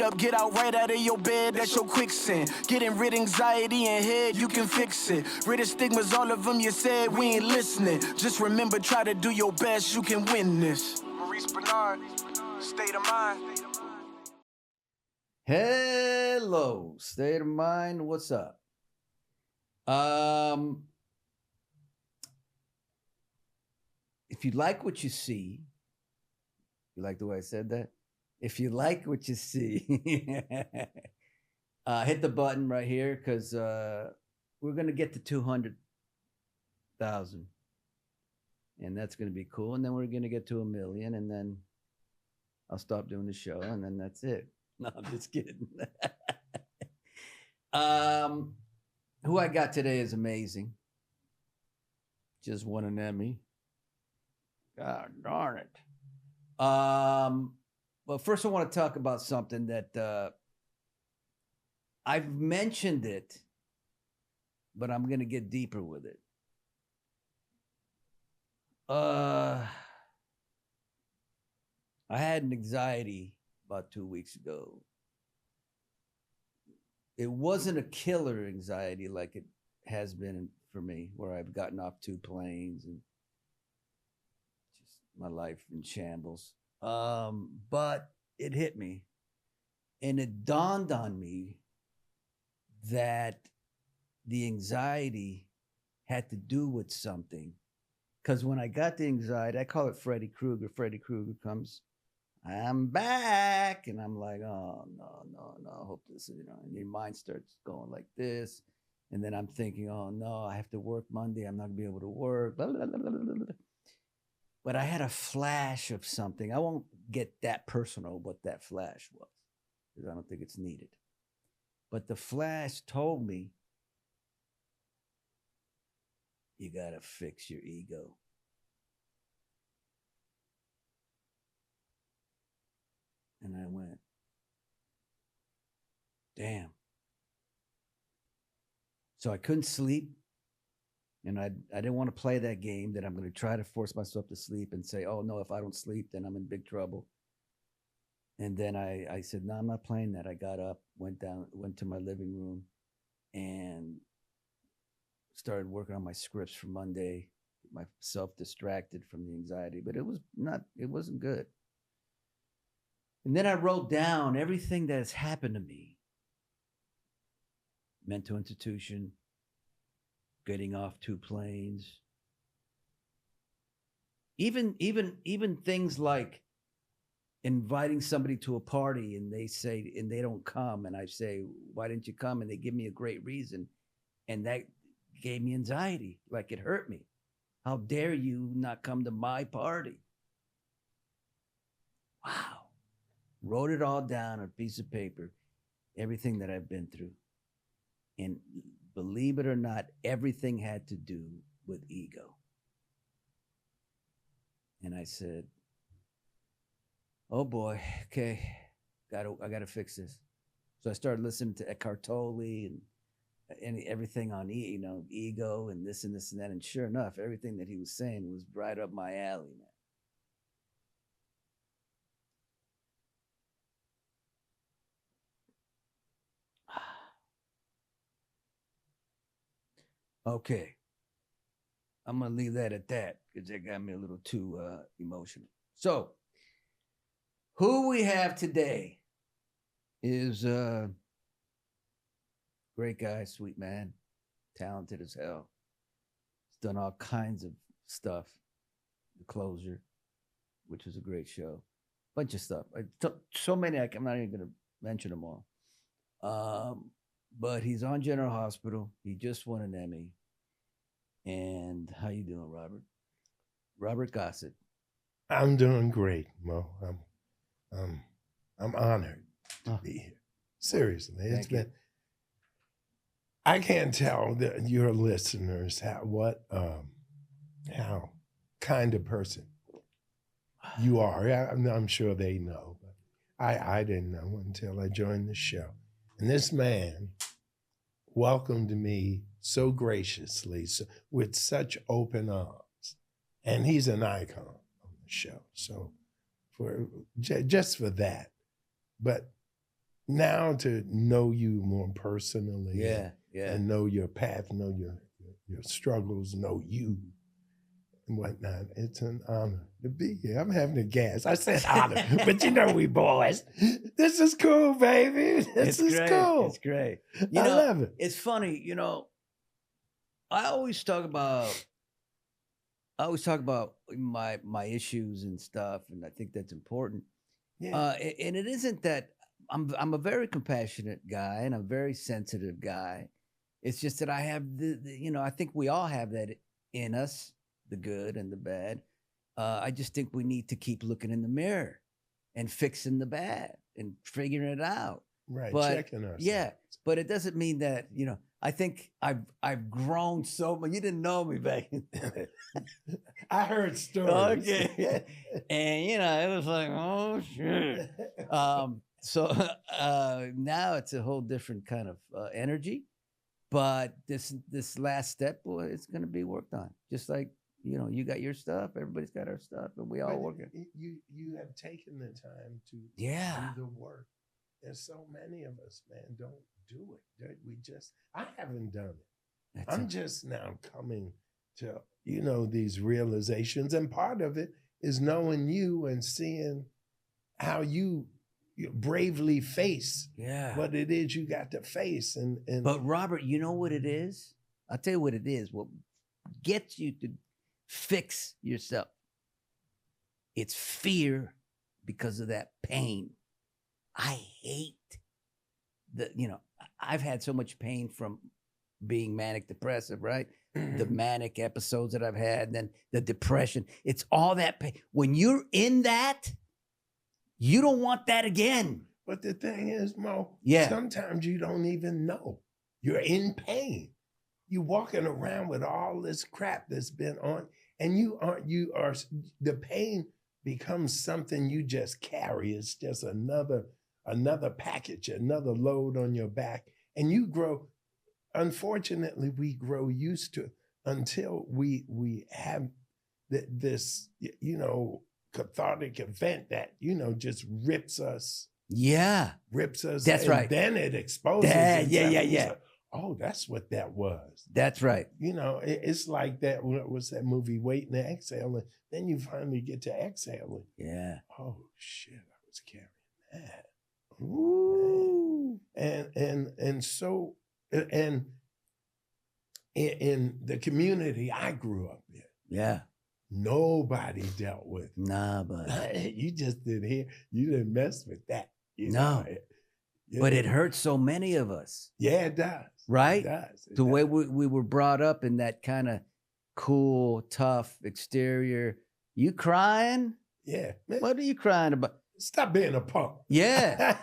up, get out right out of your bed, that's your quicksand. Getting rid of anxiety and head, you can fix it. Rid of stigmas, all of them you said, we ain't listening. Just remember, try to do your best, you can win this. Maurice Benard, State of Mind. Hello, State of Mind, what's up? If you like what you see, you like the way I said that? If you like what you see, hit the button right here, because we're going to get to 200,000. And that's going to be cool. And then we're going to get to 1 million. And then I'll stop doing the show. And then that's it. No, I'm just kidding. Who I got today is amazing. Just won an Emmy. God darn it. But first I want to talk about something that I've mentioned it, but I'm going to get deeper with it. I had an anxiety about 2 weeks ago. It wasn't a killer anxiety like it has been for me, where I've gotten off 2 planes and just my life in shambles. But it hit me, and it dawned on me that the anxiety had to do with something. Because when I got the anxiety, I call it Freddy Krueger. Freddy Krueger comes, I'm back. And I'm like, oh, no. I hope this, and your mind starts going like this. And then I'm thinking, oh, no, I have to work Monday. I'm not going to be able to work. Blah, blah, blah, blah, blah. But I had a flash of something. I won't get that personal what that flash was, because I don't think it's needed. But the flash told me, you got to fix your ego. And I went, damn. So I couldn't sleep. And I didn't want to play that game that I'm going to try to force myself to sleep and say, oh, no, if I don't sleep, then I'm in big trouble. And then I said, no, I'm not playing that. I got up, went to my living room, and started working on my scripts for Monday, get myself distracted from the anxiety. But it wasn't good. And then I wrote down everything that has happened to me. Mental institution, getting off 2 planes. Even things like inviting somebody to a party and they don't come, and I say, why didn't you come? And they give me a great reason. And that gave me anxiety, like it hurt me. How dare you not come to my party? Wow. Wrote it all down on a piece of paper, everything that I've been through. And believe it or not, everything had to do with ego. And I said, oh boy, okay, I gotta fix this. So I started listening to Eckhart Tolle and everything on ego and this and that. And sure enough, everything that he was saying was right up my alley, man. Okay, I'm gonna leave that at that, because that got me a little too emotional. So, who we have today is a great guy, sweet man, talented as hell. He's done all kinds of stuff. The Closer, which was a great show. Bunch of stuff. So many, I'm not even gonna mention them all. But he's on General Hospital. He just won an Emmy. And how you doing, Robert? Robert Gossett. I'm doing great, Mo. I'm honored to be here. Seriously, it's been. I can't tell your listeners how kind of person you are. I'm sure they know, but I didn't know until I joined the show. And this man welcomed me so graciously, with such open arms. And he's an icon on the show. So just for that. But now to know you more personally. Yeah, yeah. And know your path, know your struggles, know you and whatnot. It's an honor to be here. I'm having a gas. I said honor, but you know we boys. This is cool, baby. This is great. cool. It's great. I love it. It's funny, I always talk about my issues and stuff, and I think that's important. Yeah. And it isn't that I'm a very compassionate guy and a very sensitive guy. It's just that I have I think we all have that in us, the good and the bad. I just think we need to keep looking in the mirror and fixing the bad and figuring it out. Right. But checking ourselves. yeah, but it doesn't mean that, I think I've grown so much. You didn't know me back then. I heard stories. Okay. And it was like, oh shit. So now it's a whole different kind of energy. But this last step, boy, it's gonna be worked on. Just like, you got your stuff, everybody's got our stuff, and we all working. You have taken the time to Yeah. do the work. There's so many of us, man, don't do it. I haven't done it. I'm just now coming to, these realizations. And part of it is knowing you and seeing how you bravely face what it is you got to face. But Robert, you know what it is? I'll tell you what it is. What gets you to fix yourself? It's fear because of that pain. I hate I've had so much pain from being manic depressive, right? The manic episodes that I've had, and then the depression. It's all that pain. When you're in that, you don't want that again. But the thing is, Mo, Yeah. sometimes you don't even know. You're in pain. You're walking around with all this crap that's been on, and the pain becomes something you just carry. It's just another package, another load on your back. And you grow, unfortunately, we grow used to it until we have this, cathartic event that, just rips us. Yeah. Rips us. That's right. Then it exposes. Yeah. Like, oh, that's what that was. That's right. It's like that. What's that movie, Waiting to Exhale? And then you finally get to exhaling. Yeah. Oh, shit, I was carrying that. Ooh. And so in the community I grew up in, Yeah. nobody dealt with. Nah, but You just didn't hear. You didn't mess with that. No. But it hurts so many of us. Yeah, it does. Right? It does. The way we were brought up in that kind of cool, tough exterior. You crying? Yeah. Man, What are you crying about? stop being a punk. Yeah.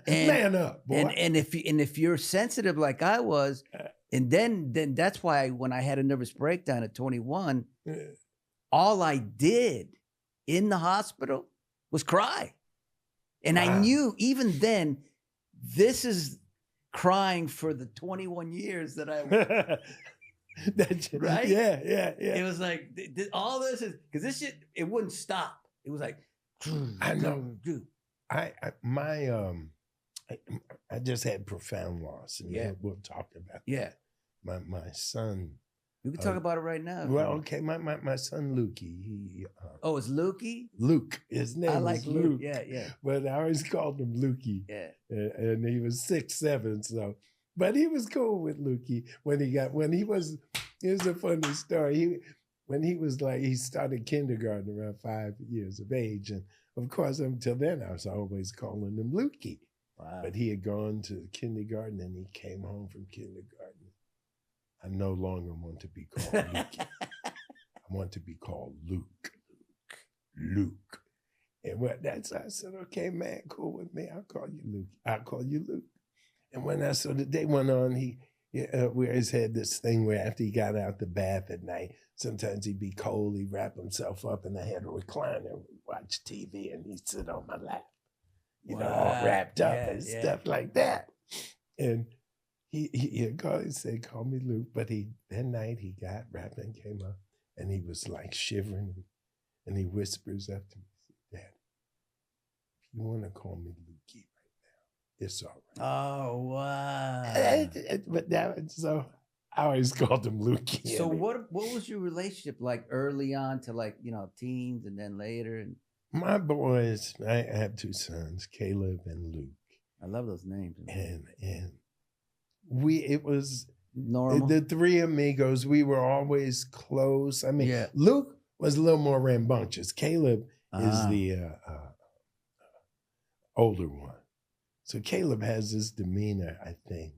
Man up, boy. And if you're sensitive like I was, and then that's why when I had a nervous breakdown at 21, all I did in the hospital was cry. And I knew even then, this is crying for the 21 years that I right? Yeah. It was like all this is because this shit, it wouldn't stop. It was like I know. I just had profound loss, and we'll talk about that. My son. We can talk about it right now. Well, okay. My son Lukey. It's Lukey? Luke. His name I like is Luke. Yeah. But I always called him Lukey. Yeah. And he was 6'7", so. But he was cool with Lukey here's a funny story. He started kindergarten around 5 years of age. And of course, until then, I was always calling him Lukey. Wow. But he had gone to kindergarten and he came home from kindergarten. I no longer want to be called Lukey. I want to be called Luke. And I said, okay, man, cool with me. I'll call you Luke. I'll call you Luke. And the day went on, he always had this thing where after he got out the bath at night, sometimes he'd be cold, he'd wrap himself up, and I had a recliner, watch TV, and he'd sit on my lap, all wrapped up and stuff like that. And he said, call me Luke. But that night he got wrapped and came up, and he was like shivering, and he whispers up to me, Dad, if you want to call me Lukey right now, it's all right. Oh wow. But so I always called him Luke. So what was your relationship like early on to like, teens and then later? And My boys, I have 2 sons, Caleb and Luke. I love those names. And it was Normal. the 3 amigos, we were always close. I mean, Yeah. Luke was a little more rambunctious. Caleb is the older one. So Caleb has this demeanor, I think,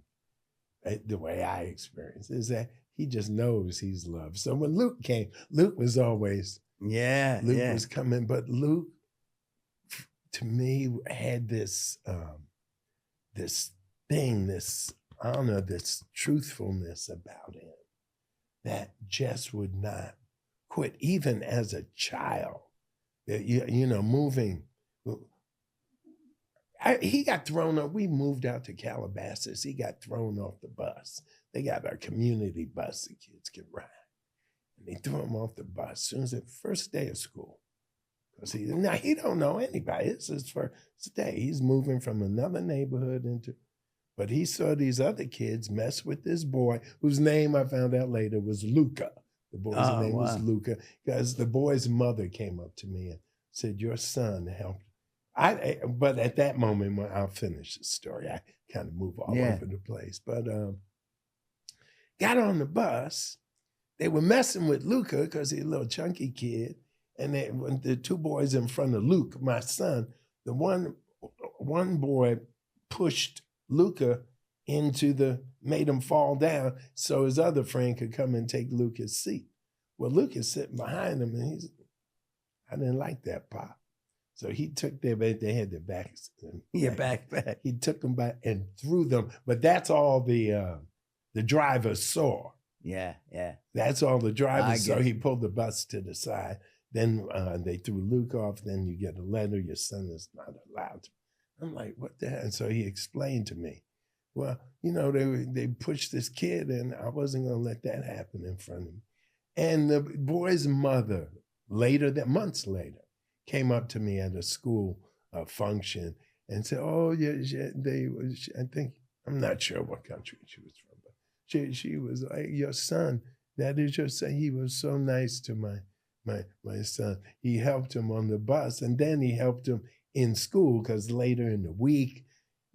the way I experience is that he just knows he's loved. So when Luke came, Luke was always, Luke was coming, but Luke, to me, had this, this truthfulness about him that just would not quit, even as a child. Moving. He got thrown off. We moved out to Calabasas. He got thrown off the bus. They got a community bus the kids could ride. And they threw him off the bus as soon as the first day of school. Because he don't know anybody. It's his first day. He's moving from another neighborhood but he saw these other kids mess with this boy, whose name I found out later was Luca. The boy's name was Luca, because the boy's mother came up to me and said, your son helped. But at that moment, when I'll finish the story, I kind of move all over the place. But got on the bus. They were messing with Luca because he's a little chunky kid. And the 2 boys in front of Luke, my son, the one boy pushed Luca made him fall down so his other friend could come and take Luca's seat. Well, Luke is sitting behind him, and I didn't like that, Pop. So he took they had their backs. Back. He took them back and threw them. But that's all the driver saw. Yeah. That's all the driver saw. He pulled the bus to the side. Then they threw Luke off. Then you get a letter, your son is not allowed to. I'm like, what the hell? And so he explained to me, well, they pushed this kid, and I wasn't going to let that happen in front of me. And the boy's mother, months later, came up to me at a school function and said, oh, I think, I'm not sure what country she was from, but she was like, your son, that is your son. He was so nice to my son. He helped him on the bus, and then he helped him in school, because later in the week,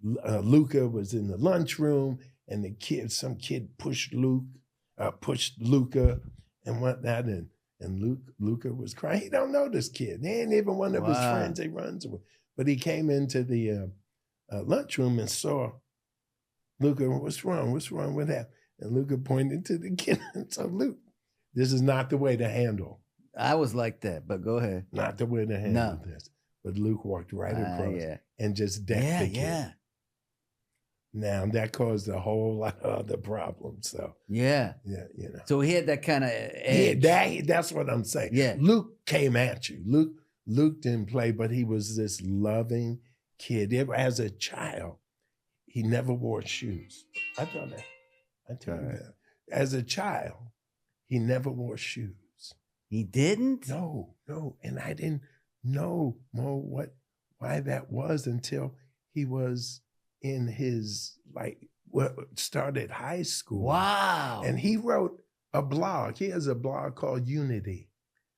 Luca was in the lunchroom, and some kid pushed Luca and whatnot, and Luca was crying. He don't know this kid. He ain't even one of his friends he runs with. But he came into the lunchroom and saw Luca. What's wrong? What's wrong with that? And Luca pointed to the kid and said, Luke, this is not the way to handle. I was like that, but go ahead. Not the way to handle this. But Luke walked right across and just decked the kid. Yeah. Now that caused a whole lot of other problems. So yeah. So he had that kind of edge. That's what I'm saying. Yeah. Luke came at you. Luke didn't play, but he was this loving kid. As a child, he never wore shoes. I tell you that. As a child, he never wore shoes. He didn't? No. And I didn't know why that was until he was in his started high school. Wow. And he wrote a blog. He has a blog called Unity.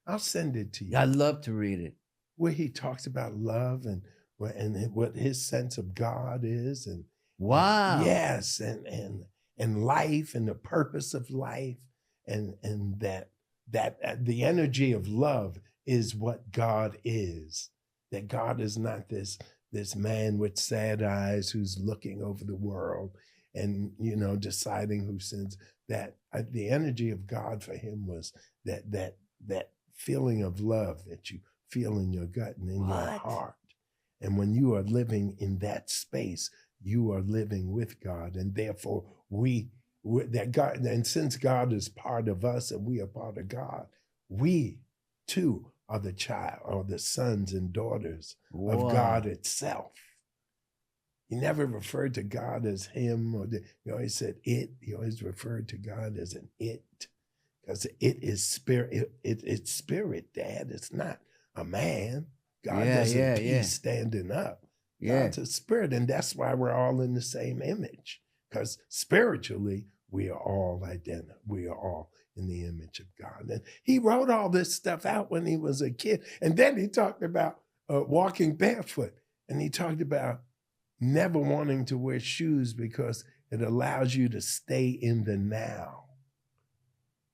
I'll send it to you. I'd love to read it. Where he talks about love and what his sense of God is. And wow. Yes, and life and the purpose of life, and that the energy of love is what God is. That God is not this man with sad eyes who's looking over the world and deciding who sins. That the energy of God for him was that feeling of love that you feel in your gut and in your heart. And when you are living in that space, you are living with God, and therefore that God. And since God is part of us and we are part of God, we too are the child or the sons and daughters of God itself. He never referred to God as him, he always said it. He always referred to God as an it, because it is spirit. It's spirit, Dad. It's not a man. God doesn't peace standing up. Yeah. God's a spirit, and that's why we're all in the same image. Because spiritually, we are all identical. We are all in the image of God. And he wrote all this stuff out when he was a kid. And then he talked about walking barefoot. And he talked about never wanting to wear shoes because it allows you to stay in the now.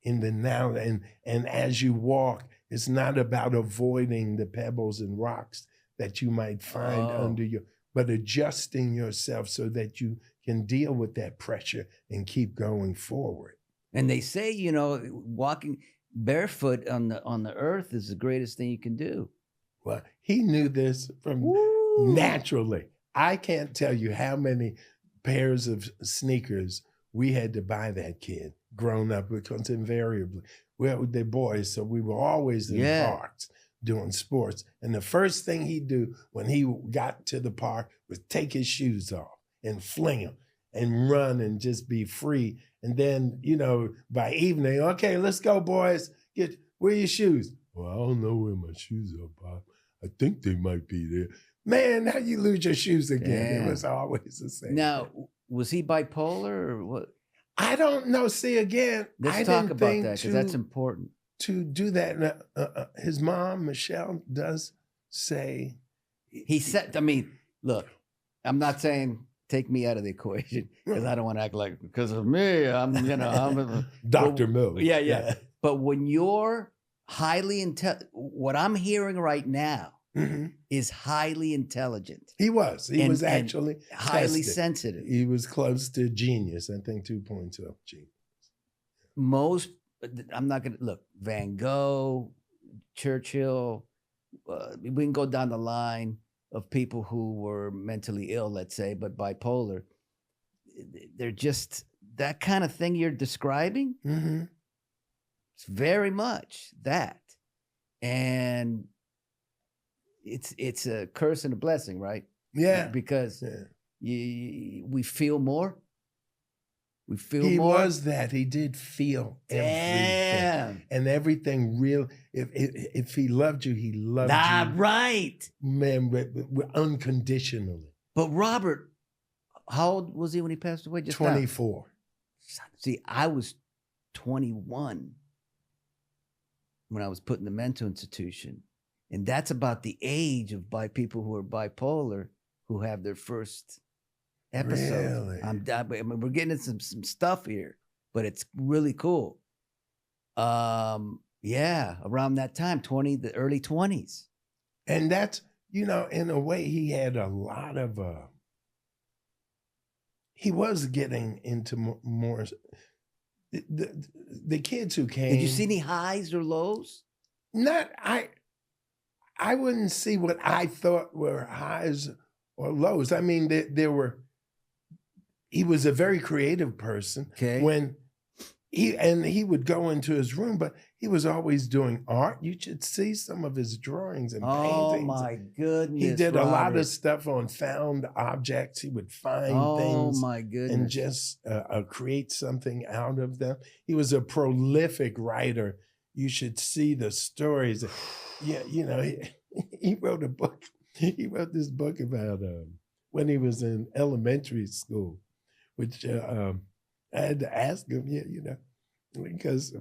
In the now. And as you walk, it's not about avoiding the pebbles and rocks that you might find under you, but adjusting yourself so that you can deal with that pressure and keep going forward. And they say, you know, walking barefoot on the earth is the greatest thing you can do. Well, he knew this from naturally. I can't tell you how many pairs of sneakers we had to buy that kid grown up, because invariably, well, they're boys, so we were always in parks doing sports. And the first thing he'd do when he got to the park was take his shoes off and fling them and run and just be free. And then, you know, by evening, okay, let's go, boys. Where are your shoes? Well, I don't know where my shoes are, Bob. I think they might be there. Man, how you lose your shoes again? Damn. It was always the same. Now, was he bipolar or what? I don't know. See, again, Let's talk about that, because that's important. To do that, his mom, Michelle, does say... He said, I mean, look, I'm not saying take me out of the equation, because I don't want to act like, because of me, I'm Dr. Mill. Yeah. But when you're highly intelligent, what I'm hearing right now is highly intelligent. He was. He was actually highly tested. sensitive. He was close to genius. I think 2.2 genius. Most, I'm not going to, look, Van Gogh, Churchill, we can go down the line of people who were mentally ill, let's say, but bipolar. They're just, that kind of thing you're describing, it's very much that. And it's a curse and a blessing, right? Yeah. Because we feel more. We feel he more. He was that. He did feel everything. And everything real. If he loved you, he loved you. Right. Man, unconditionally. But Robert, how old was he when he passed away? Just 24. Now. See, I was 21 when I was put in the mental institution. And that's about the age of people who are bipolar who have their first episode. Really? I mean, we're getting into some stuff here, but it's really cool. Yeah, around that time, the early 20s. And that's, you know, in a way, he had a lot of, he was getting into more, the kids who came. Did you see any highs or lows? I wouldn't see what I thought were highs or lows. I mean, he was a very creative person. Okay. When he would go into his room, but he was always doing art. You should see some of his drawings and paintings. Oh my goodness. He did Robert. a lot of stuff on found objects. He would find things. Oh my goodness. And just create something out of them. He was a prolific writer. You should see the stories. Yeah, you know, he wrote a book. He wrote this book about when he was in elementary school, which I had to ask him, you know, because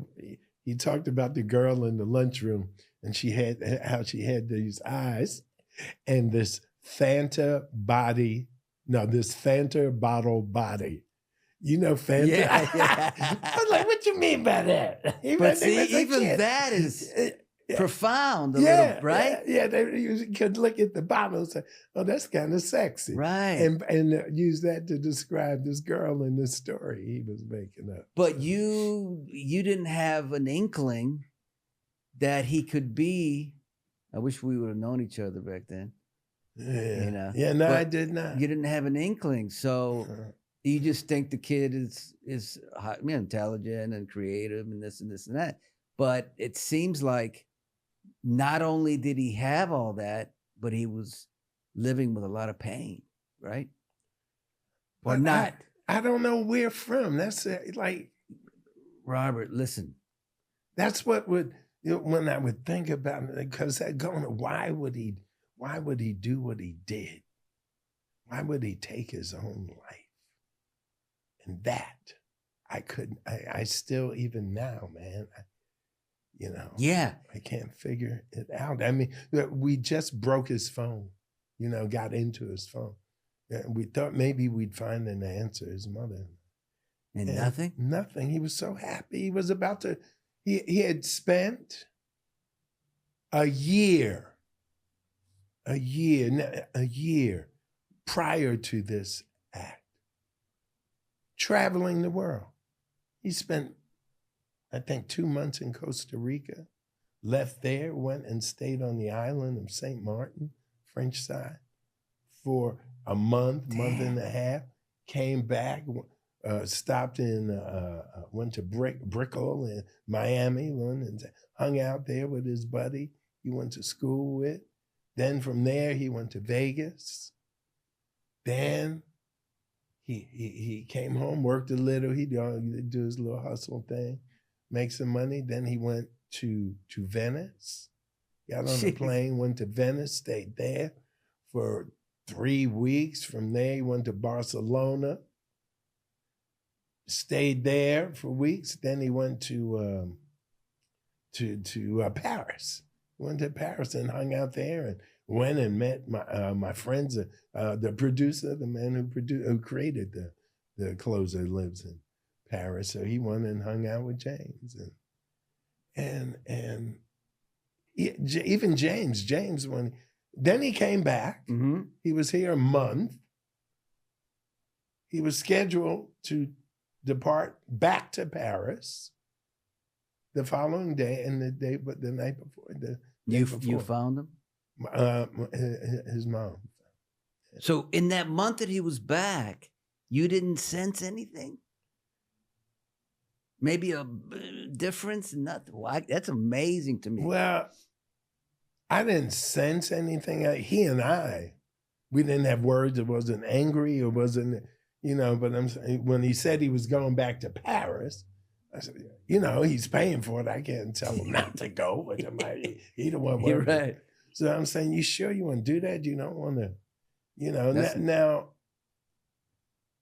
he talked about the girl in the lunchroom, and how she had these eyes and this Fanta bottle body. You know Fanta? Yeah. I was like, what you mean by that? But see, even that is profound a little, right? Yeah, you could look at the bottle and say, oh, that's kind of sexy. Right. And use that to describe this girl in this story he was making up. But you didn't have an inkling that he could be, I wish we would have known each other back then. Yeah. You know? Yeah, no, I did not. You didn't have an inkling. So you just think the kid is intelligent and creative and this and this and that. But it seems like not only did he have all that, but he was living with a lot of pain, right? Or but not. I don't know where from. That's like, Robert, listen. That's what would, when I would think about it, because why would he do what he did? Why would he take his own life? And that, I couldn't, I still, even now, man, Yeah. I can't figure it out. I mean, we just broke his phone, got into his phone. We thought maybe we'd find an answer, his mother. And nothing? Nothing. He was so happy. He was about to, he had spent a year prior to this act, traveling the world. He spent, I think, 2 months in Costa Rica, left there, went and stayed on the island of St. Martin, French side, for a month and a half, came back, stopped in, went to Brickell in Miami, and hung out there with his buddy he went to school with. Then from there, he went to Vegas. Then he came home, worked a little. He'd do his little hustle thing, make some money. Then he went to Venice, got on a plane, went to Venice, stayed there for 3 weeks. From there, he went to Barcelona, stayed there for weeks. Then he went to Paris. Went to Paris and hung out there, and went and met my friends, the producer, the man who created the closer, lives in Paris. So he went and hung out with James, and even James then he came back. Mm-hmm. He was here a month. He was scheduled to depart back to Paris the following day, and the night before. You found him? His mom. So in that month that he was back, you didn't sense anything? Maybe a difference? Nothing. Well, that's amazing to me. Well, I didn't sense anything. He and we didn't have words. It wasn't angry. It wasn't, but when he said he was going back to Paris, I said, he's paying for it. I can't tell him not to go. But he don't want to. You're right. So I'm saying, you sure you want to do that? You don't want to, now,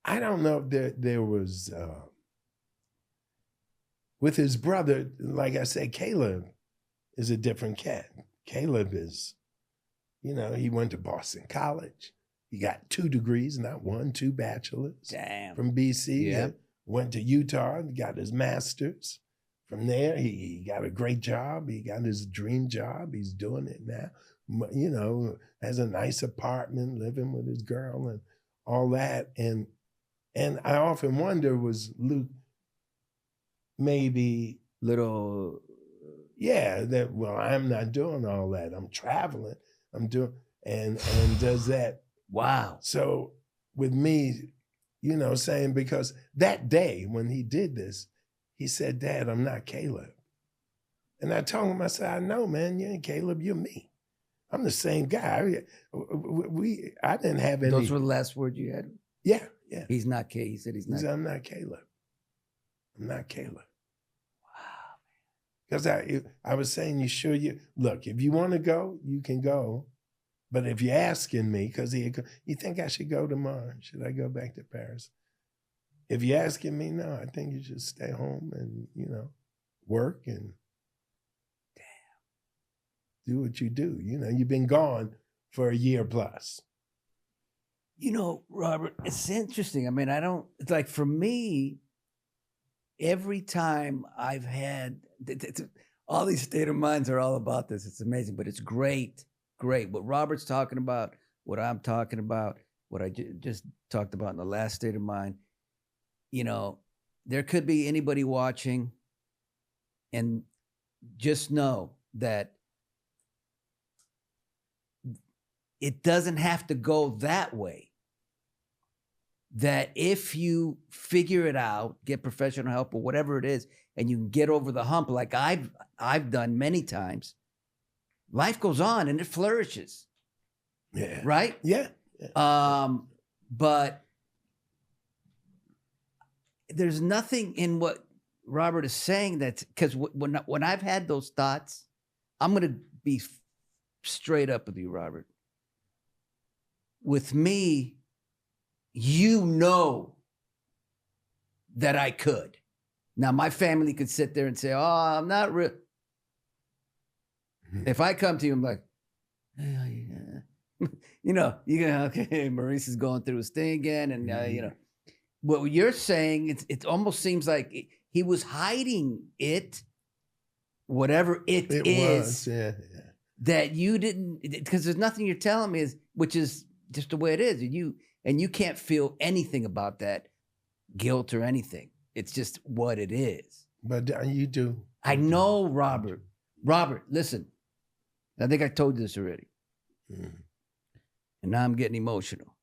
I don't know if there was, with his brother, like I said, Caleb is a different cat. Caleb is, he went to Boston College. He got 2 degrees, not 1, 2 bachelors. Damn. From BC. Yeah. Went to Utah, got his master's. From there, he got a great job. He got his dream job. He's doing it now. Has a nice apartment, living with his girl and all that. And I often wonder, was Luke maybe little? Yeah, I'm not doing all that. I'm traveling. I'm doing, and does that. Wow. So with me, saying, because that day when he did this, he said, "Dad, I'm not Caleb." And I told him, I said, "I know, man, you ain't Caleb, you're me. I'm the same guy." I didn't have any. Those were the last words you had? Yeah. He's not Caleb. He said he's not. He said, "I'm not Caleb. I'm not Caleb." Wow. Because I was saying, you sure look, if you want to go, you can go. But if you're asking me, because you think I should go tomorrow, should I go back to Paris? If you're asking me, no, I think you should stay home and, work and do what you do. You've been gone for a year plus. Robert, it's interesting. I mean, it's like for me, every time I've had, all these state of minds are all about this. It's amazing, but it's great. What Robert's talking about, what I'm talking about, what I just talked about in the last state of mind, there could be anybody watching, and just know that it doesn't have to go that way. That if you figure it out, get professional help or whatever it is, and you can get over the hump like I've done many times, life goes on and it flourishes. Yeah. Right? Yeah. But there's nothing in what Robert is saying that's, because when I've had those thoughts, I'm going to be straight up with you, Robert. With me, you know that I could. Now, my family could sit there and say, oh, I'm not real. If I come to you, I'm like, you know, you go, okay, Maurice is going through his thing again. And, you know, what you're saying, it almost seems like he was hiding it, whatever it is, that you didn't, because there's nothing you're telling me, which is just the way it is. And you can't feel anything about that guilt or anything. It's just what it is. But you do. I know, Robert. Robert, listen. I think I told you this already. And now I'm getting emotional.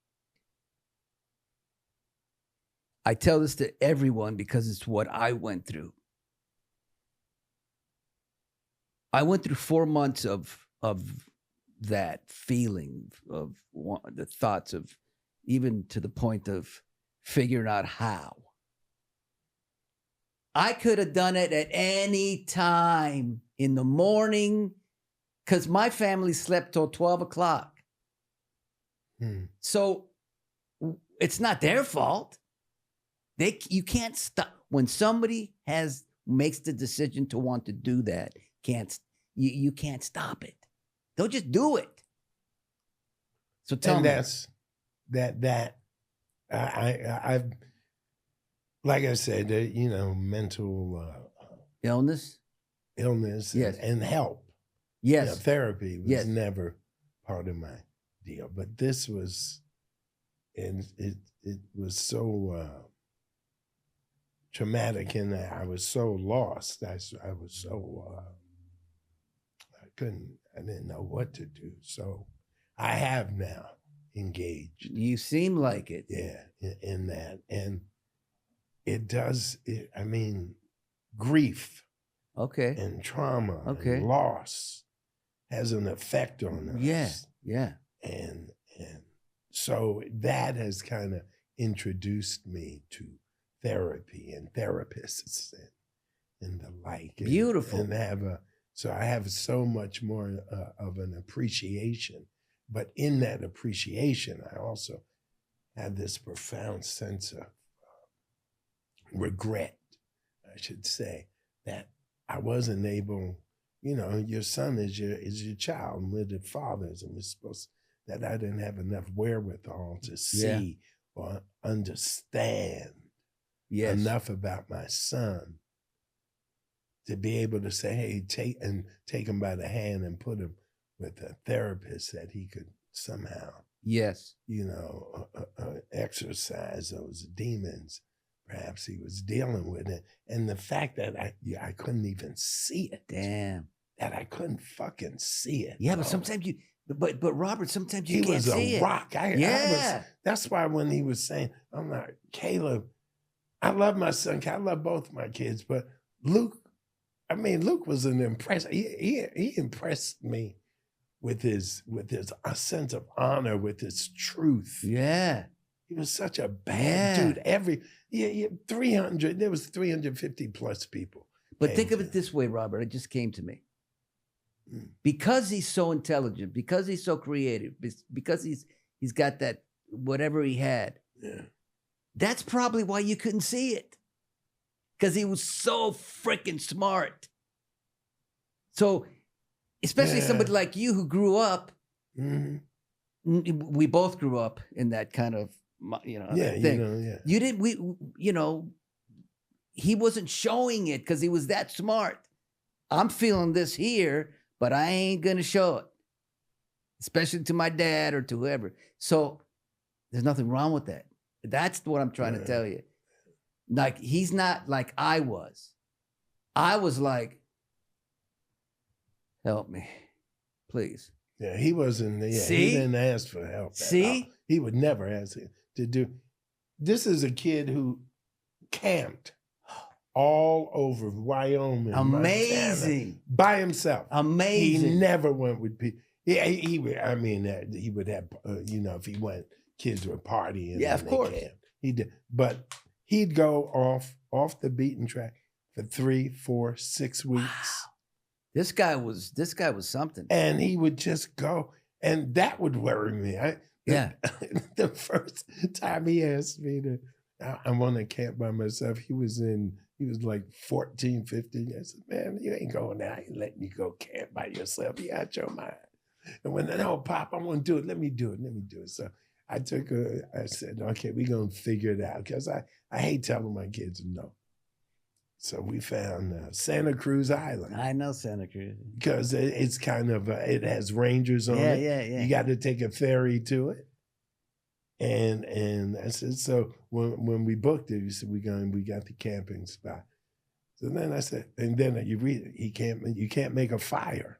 I tell this to everyone because it's what I went through. I went through 4 months of that feeling, of the thoughts of, even to the point of figuring out how. I could have done it at any time in the morning, because my family slept till 12 o'clock. So it's not their fault. You can't stop. When somebody makes the decision to want to do that, you can't stop it. They'll just do it. So tell me. That's I've, like I said, you know, mental illness, yes, and help. Yes, you know, therapy was never part of my deal, but this was, and it was so traumatic, and I was so lost. I was so I didn't know what to do. So I have now engaged. You seem like it. Yeah, in that, and it does. I mean, grief, and trauma, and loss has an effect on us. Yeah. And so that has kind of introduced me to therapy and therapists and the like. Beautiful. And so I have so much more of an appreciation. But in that appreciation, I also have this profound sense of regret, I should say, that I wasn't able. You know, your son is your child, and we're the fathers, and we're supposed that I didn't have enough wherewithal to see or understand enough about my son to be able to say, hey, take him by the hand and put him with a therapist that he could somehow, you know, exercise those demons perhaps he was dealing with it. And the fact that I couldn't even see it. Damn. That I couldn't fucking see it. Yeah, but sometimes but Robert, sometimes you can't see it. He was a rock. That's why when he was saying, I'm like, Caleb, I love my son. I love both my kids, but Luke was an impressive. He impressed me with his sense of honor, with his truth. Yeah. He was such a bad dude. 300, there was 350 plus people. But think of it this way, Robert, it just came to me. Because he's so intelligent, because he's so creative, because he's got that whatever he had. Yeah. That's probably why you couldn't see it. Because he was so freaking smart. So, especially somebody like you who grew up, we both grew up in that kind of, you know, thing. You didn't, he wasn't showing it because he was that smart. I'm feeling this here, but I ain't going to show it, especially to my dad or to whoever. So there's nothing wrong with that. That's what I'm trying to tell you. Like, he's not like I was. I was like, help me, please. Yeah, he wasn't. Yeah, See? He didn't ask for help. See? He would never ask to do. This is a kid who camped all over Wyoming, amazing, Montana, by himself. Amazing. He never went with people. He would have, if he went, kids were partying. Yeah, of course. He did, but he'd go off the beaten track for 3, 4, 6 weeks. Wow. This guy was something. And he would just go, and that would worry me. Yeah. The first time he asked me to, I want to camp by myself. He was like 14, 15. I said, man, you ain't going out. I ain't letting you go camp by yourself. You out your mind. And when, no, Pop, I want to do it. Let me do it. Let me do it. So I said, okay, we're going to figure it out. Because I hate telling my kids no. So we found Santa Cruz Island. I know Santa Cruz. Because it's kind of, it has rangers on it. Yeah. You got to take a ferry to it. And I said, so when we booked it, he said, we got the camping spot. So then I said, and then you read it, you can't make a fire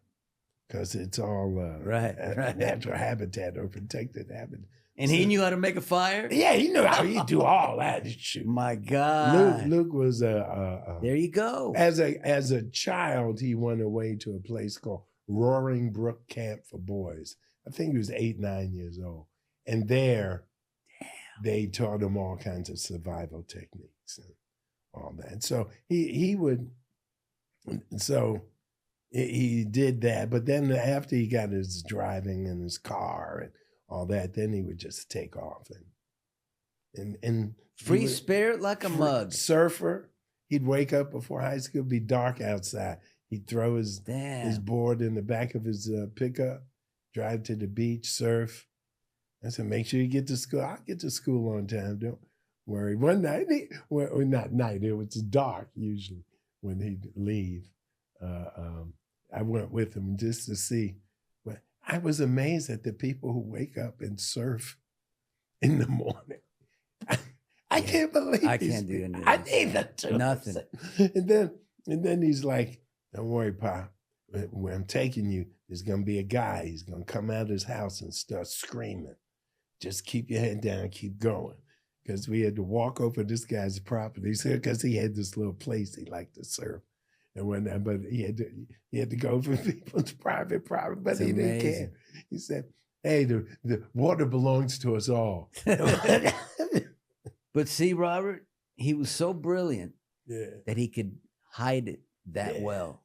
because it's all right. natural habitat or protected habitat. And he knew how to make a fire? Yeah, he knew how he'd do all that shit. My God. Luke was there you go. As a child, he went away to a place called Roaring Brook Camp for Boys. I think he was 8, 9 years old. And there, they taught him all kinds of survival techniques and all that. So he did that. But then after he got his driving in his car and all that, then he would just take off and free spirit like a mug. Surfer. He'd wake up before high school, it'd be dark outside. He'd throw his board in the back of his pickup, drive to the beach, surf. I said, make sure you get to school. I'll get to school on time. Don't worry. One night, not night, it was dark usually when he'd leave. I went with him just to see. But I was amazed at the people who wake up and surf in the morning. I can't believe I can't do anything. I need that too. Nothing. And then he's like, don't worry, Pa. Where I'm taking you, there's going to be a guy. He's going to come out of his house and start screaming. Just keep your head down, keep going. Because we had to walk over this guy's property because he had this little place he liked to surf. And whatnot, but he had to go for people's private property, but he didn't care. He said, hey, the water belongs to us all. But see, Robert, he was so brilliant that he could hide it that well.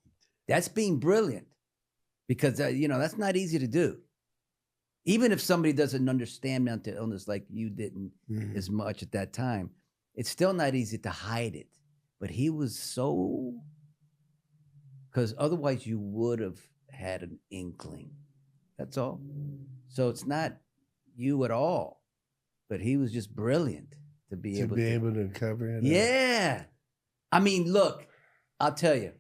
That's being brilliant because, that's not easy to do. Even if somebody doesn't understand mental illness like you didn't as much at that time, it's still not easy to hide it. But he was so, because otherwise you would have had an inkling. That's all. So it's not you at all, but he was just brilliant to be able to cover it. Yeah. I mean, look, I'll tell you.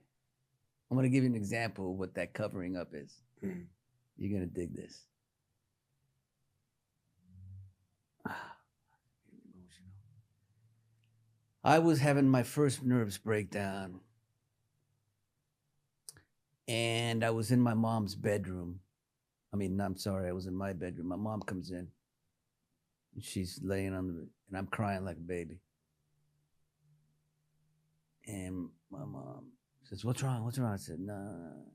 I'm going to give you an example of what that covering up is. You're going to dig this. I was having my first nervous breakdown. And I was in my mom's bedroom. I was in my bedroom. My mom comes in. And she's laying on the bed. And I'm crying like a baby. And my mom says, what's wrong? What's wrong? I said, no.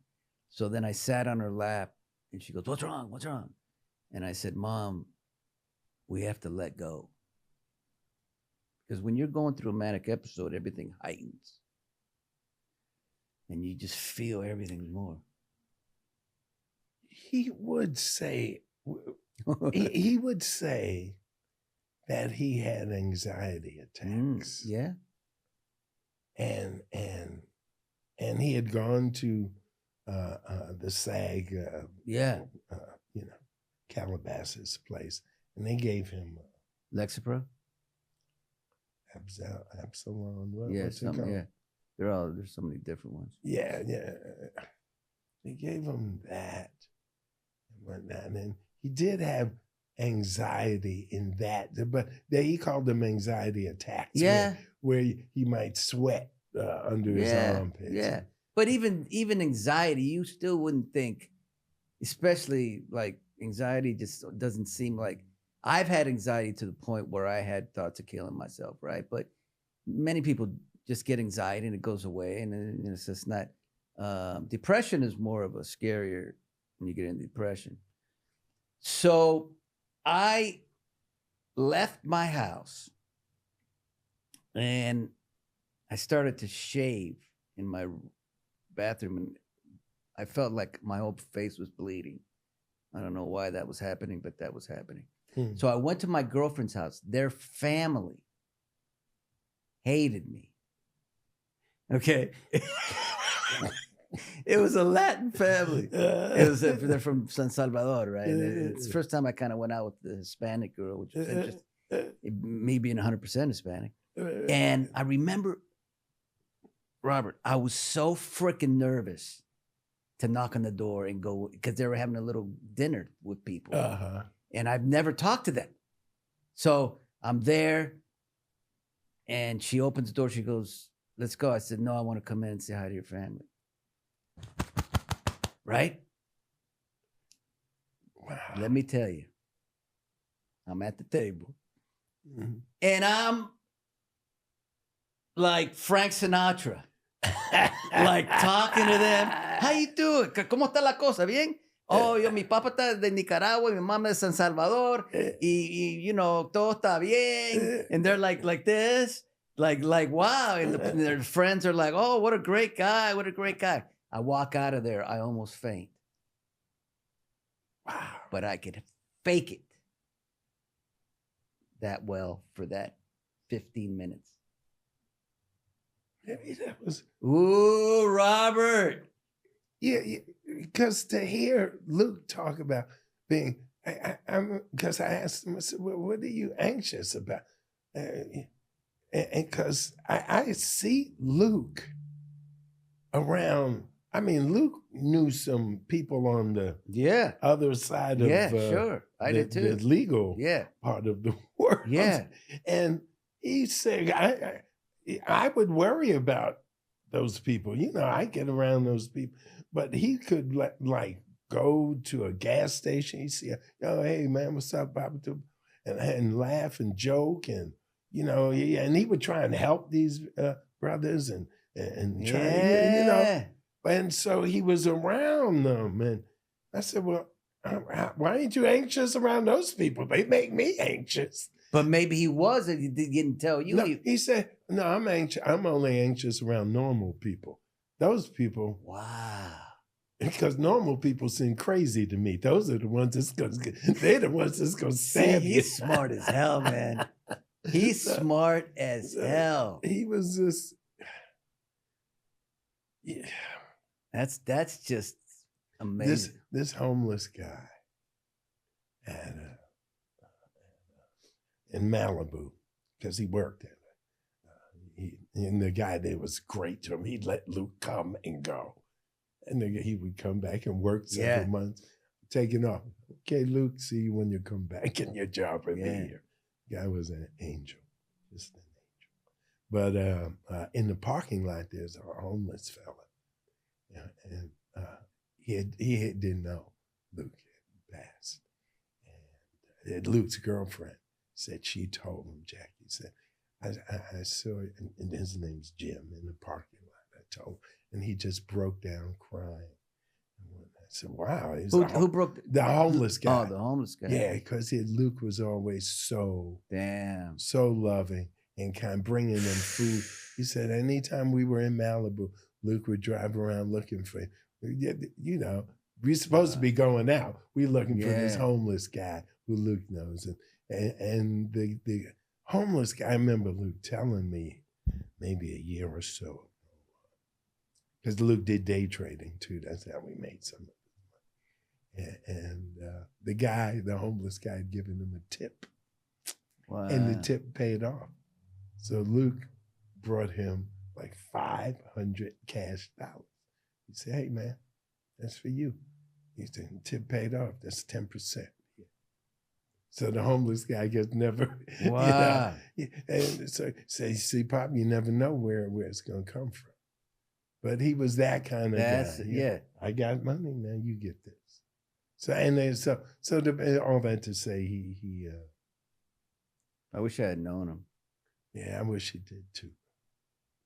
So then I sat on her lap. And she goes, what's wrong? What's wrong? And I said, Mom, we have to let go. Because when you're going through a manic episode, everything heightens. And you just feel everything more. He would say that he had anxiety attacks. Yeah. And he had gone to the SAG, Calabasas place, and they gave him Lexapro. Absalon. What's it called? Yeah. There's so many different ones. Yeah. They gave him that and whatnot. And he did have anxiety in that, but he called them anxiety attacks. Yeah. Where he might sweat under his armpits. Yeah. But even anxiety, you still wouldn't think, especially like anxiety just doesn't seem like, I've had anxiety to the point where I had thoughts of killing myself, right? But many people just get anxiety and it goes away, and it's just not. Depression is more of a scarier when you get into depression. So I left my house and I started to shave in my bathroom, and I felt like my whole face was bleeding. I don't know why that was happening, but that was happening. Hmm. So I went to my girlfriend's house. Their family hated me. Okay. It was a Latin family. They're from San Salvador, right? And it's the first time I kind of went out with the Hispanic girl, which was interesting. Me being 100% Hispanic. And I remember, Robert, I was so freaking nervous to knock on the door and go, because they were having a little dinner with people. And I've never talked to them. So I'm there and she opens the door. She goes, let's go. I said, no, I want to come in and say hi to your family. Right? Wow. Let me tell you, I'm at the table Mhm. and I'm like Frank Sinatra, like talking to them. How you doing? ¿Cómo está la cosa? ¿Bien? Oh, mi papá está de Nicaragua, mi mamá de San Salvador, y you know, todo está bien. And they're like this, like wow. And their friends are like, oh, what a great guy, what a great guy. I walk out of there, I almost faint. Wow. But I could fake it that well for that 15 minutes. Maybe that was. Ooh, Robert. Yeah, because to hear Luke talk about being, because I asked him, I said, well, what are you anxious about? And because I see Luke around. I mean, Luke knew some people on the other side of sure. I did too. the legal part of the world. Yeah. And he said, I would worry about those people. You know, I get around those people. But he could like go to a gas station. He'd see, oh, hey, man, what's up, Papa? And laugh and joke. And, you know, and he would try and help these brothers and try, you know. And so he was around them. And I said, well, why ain't you anxious around those people? They make me anxious. But maybe he was, and he didn't tell you. No, he said, no, I'm anxious. I'm only anxious around normal people. Those people. Wow. Because normal people seem crazy to me. Those are the ones they're the ones that's going to stab you. He's smart as hell, man. He's smart as hell. He was just, yeah. That's just amazing. This homeless guy in Malibu, because he worked there. And the guy there was great to him. He'd let Luke come and go. And then he would come back and work several months, taking off. Okay, Luke, see you when you come back in your job will be here. Guy was an angel, just an angel. But in the parking lot, there's a homeless fella. And he didn't know Luke had passed. And Luke's girlfriend said she told him, Jackie said, I saw it, and his name's Jim, in the parking lot. I told him, and he just broke down crying. I said, wow. Who broke? The homeless guy. Oh, the homeless guy. Yeah, because Luke was always so loving and kind of bringing them food. He said anytime we were in Malibu, Luke would drive around looking for him. You know, we're supposed to be going out. We're looking for this homeless guy who Luke knows. And the homeless guy, I remember Luke telling me maybe a year or so, because Luke did day trading too. That's how we made some of it. And the homeless guy had given him a tip. Wow. And the tip paid off. So Luke brought him like 500 cash dollars. He said, hey man, that's for you. He said, the tip paid off, that's 10%. So the homeless guy gets never, wow. You know, and so say, see, Pop, you never know where it's gonna come from. But he was that kind of guy. Yeah. I got money, now you get this. So all that to say, he I wish I had known him. Yeah, I wish he did too.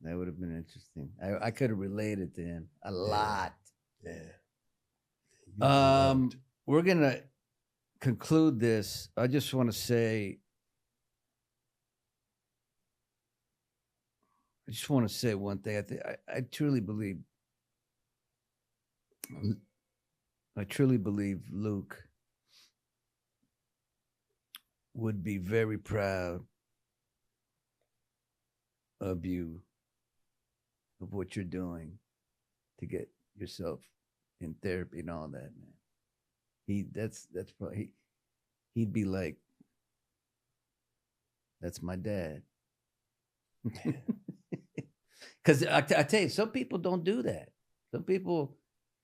That would have been interesting. I could have related to him a lot. Yeah. We're gonna conclude this. I just want to say, one thing. I truly believe Luke would be very proud of you, of what you're doing to get yourself in therapy and all that, man. That's probably he'd be like, that's my dad. Because I tell you, some people don't do that. Some people,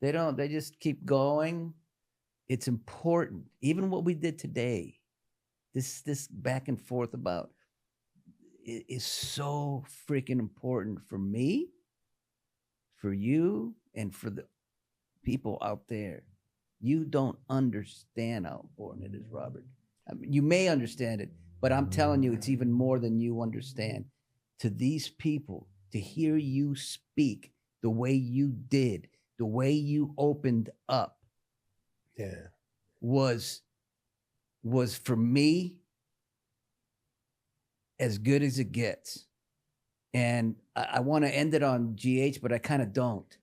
they just keep going. It's important. Even what we did today, this back and forth about it is so freaking important for me, for you, and for the people out there. You don't understand how important it is, Robert. I mean, you may understand it, but I'm telling you, it's even more than you understand. To these people, to hear you speak the way you did, the way you opened up, Yeah. was for me as good as it gets. And I want to end it on GH, but I kind of don't.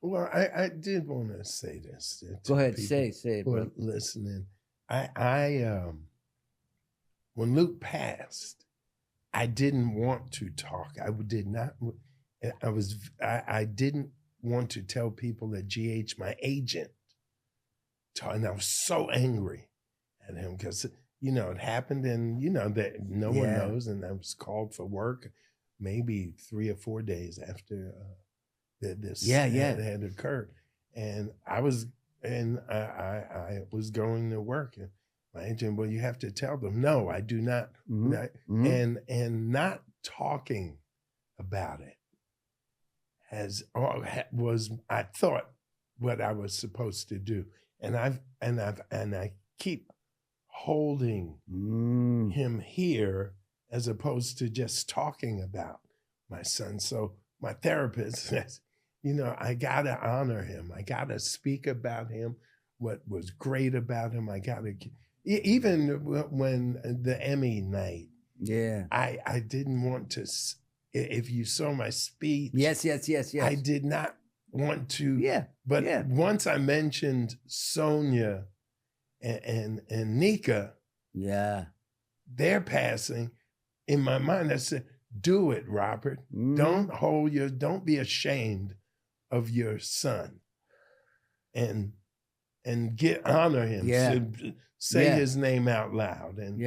Well, I did want to say this. Go ahead, say it, who are bro. listening. I when Luke passed, I didn't want to talk. I did not. I didn't want to tell people that GH, my agent, and I was so angry at him because it happened, and that no one knows, and I was called for work maybe 3 or 4 days after this had occurred, and I was going to work, and my agent, well, you have to tell them. No, I do not. And not talking about it was, I thought, what I was supposed to do, and I keep holding him here as opposed to just talking about my son. So my therapist says, I gotta honor him. I gotta speak about him, what was great about him. I gotta, even when the Emmy night, I didn't want to, if you saw my speech. Yes. I did not want to. But once I mentioned Sonia and Nika, their passing, in my mind, I said, do it, Robert. Don't be ashamed of your son, and honor him. Say his name out loud. And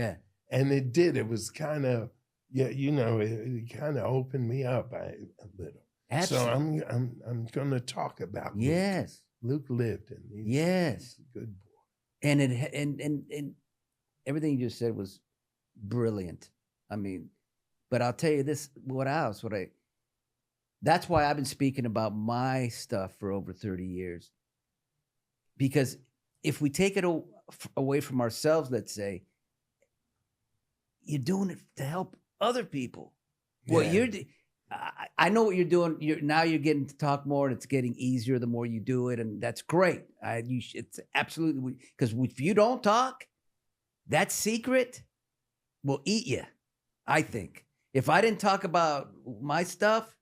it did. It was kind of, it kind of opened me up a little. Absolutely. So I'm going to talk about Luke. Luke lived, and he's a good boy. And and everything you just said was brilliant. I mean, but I'll tell you this, that's why I've been speaking about my stuff for over 30 years. Because if we take it away from ourselves, let's say, you're doing it to help other people. Well, I know what you're doing. Now you're getting to talk more, and it's getting easier the more you do it, and that's great. It's absolutely, because if you don't talk, that secret will eat you. I think if I didn't talk about my stuff,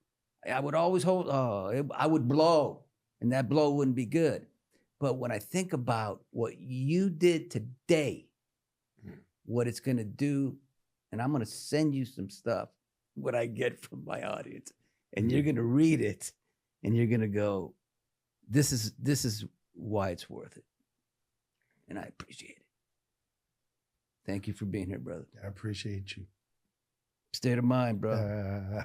I would always I would blow, and that blow wouldn't be good. But when I think about what you did today, what it's going to do, and I'm going to send you some stuff, what I get from my audience, and you're going to read it, and you're going to go, this is why it's worth it. And I appreciate it. Thank you for being here, brother. I appreciate you. State of mind, bro.